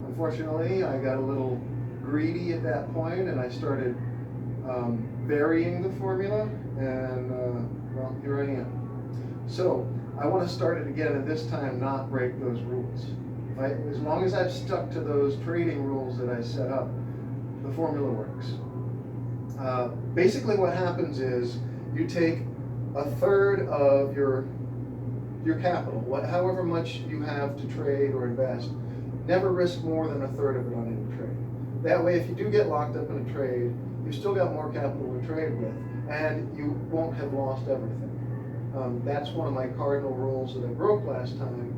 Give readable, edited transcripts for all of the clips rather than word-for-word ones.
Unfortunately, I got a little greedy at that point, and I started varying the formula, and well, here I am. So I want to start it again, and this time not break those rules. As long as I've stuck to those trading rules that I set up, the formula works. Basically what happens is you take a third of your capital, however much you have to trade or invest, never risk more than a third of it on any trade. That way, if you do get locked up in a trade, you've still got more capital to trade with, and you won't have lost everything. That's one of my cardinal rules that I broke last time,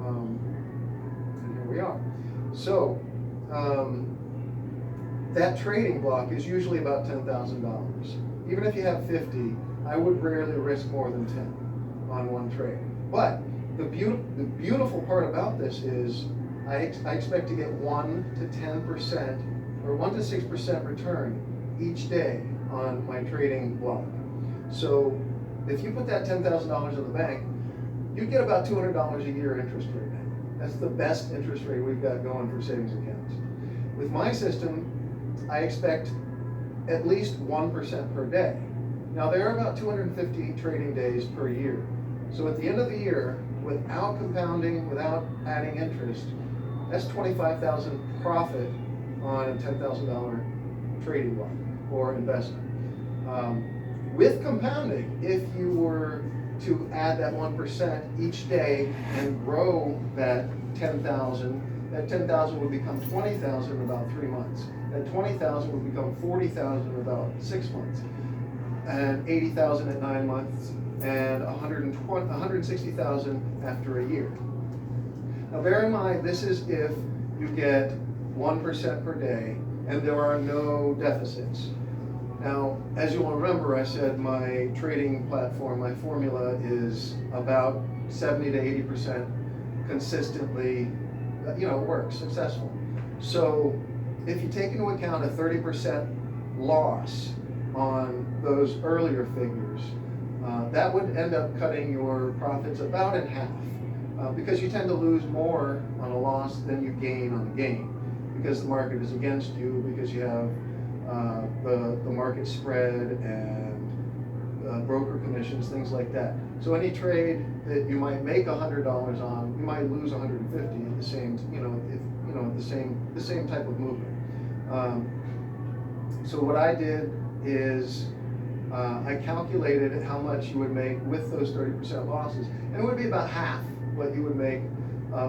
and here we are. So, that trading block is usually about $10,000. Even if you have 50, I would rarely risk more than 10 on one trade. But the beautiful part about this is I expect to get 1 to 10% or 1 to 6% return each day on my trading block. So if you put that $10,000 in the bank, you get about $200 a year interest rate now. That's the best interest rate we've got going for savings accounts. With my system, I expect at least 1% per day. Now there are about 250 trading days per year. So at the end of the year, without compounding, without adding interest, that's $25,000 profit on a $10,000 trading block or investment. With compounding, if you were to add that 1% each day and grow that 10,000, that 10,000 would become 20,000 in about 3 months. That 20,000 would become 40,000 in about 6 months, and 80,000 at 9 months, and 160,000 after a year. Now bear in mind, this is if you get 1% per day and there are no deficits. Now, as you'll remember, I said my trading platform, my formula is about 70 to 80% consistently, works, successful. So if you take into account a 30% loss on those earlier figures, that would end up cutting your profits about in half, because you tend to lose more on a loss than you gain on a gain, because the market is against you, because you have the market spread and broker commissions, things like that. So any trade that you might make $100 on, you might lose 150 at the same, the same type of movement. So what I did is I calculated how much you would make with those 30% losses, and it would be about half what you would make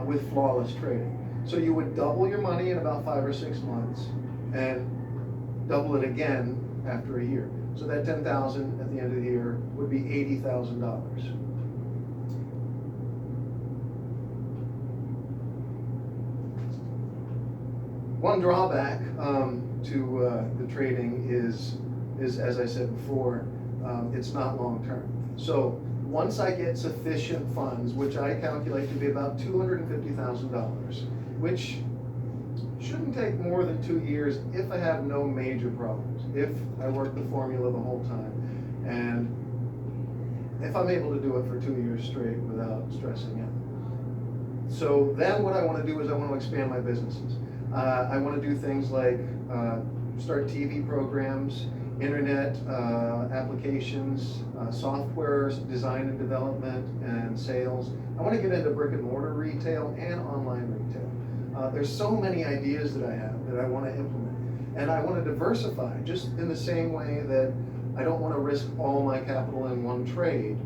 with flawless trading. So you would double your money in about 5 or 6 months, and double it again after a year. So that 10,000 at the end of the year would be $80,000. One drawback to the trading is, as I said before, it's not long term. So once I get sufficient funds, which I calculate to be about $250,000, which shouldn't take more than 2 years if I have no major problems, if I work the formula the whole time, and if I'm able to do it for 2 years straight without stressing out. So then what I want to do is I want to expand my businesses. I want to do things like start TV programs, internet applications, software design and development, and sales. I want to get into brick and mortar retail and online retail. There's so many ideas that I have that I want to implement. And I want to diversify, just in the same way that I don't want to risk all my capital in one trade.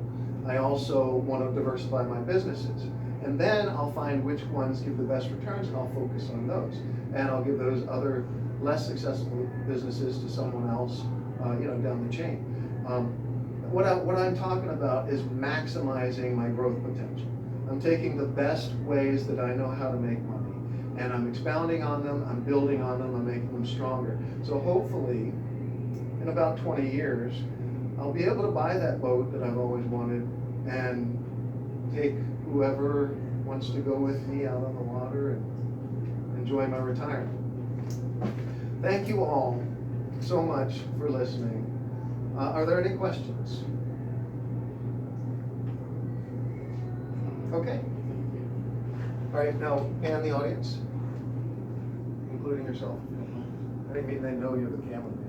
I also want to diversify my businesses. And then I'll find which ones give the best returns, and I'll focus on those. And I'll give those other less successful businesses to someone else, down the chain. What I'm talking about is maximizing my growth potential. I'm taking the best ways that I know how to make money, and I'm expounding on them, I'm building on them, I'm making them stronger. So hopefully, in about 20 years, I'll be able to buy that boat that I've always wanted and take whoever wants to go with me out on the water and enjoy my retirement. Thank you all so much for listening. Are there any questions? Okay. All right, now pan the audience. yourself. I didn't mean they know you're the cameraman.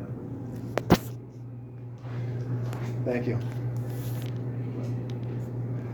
Thank you.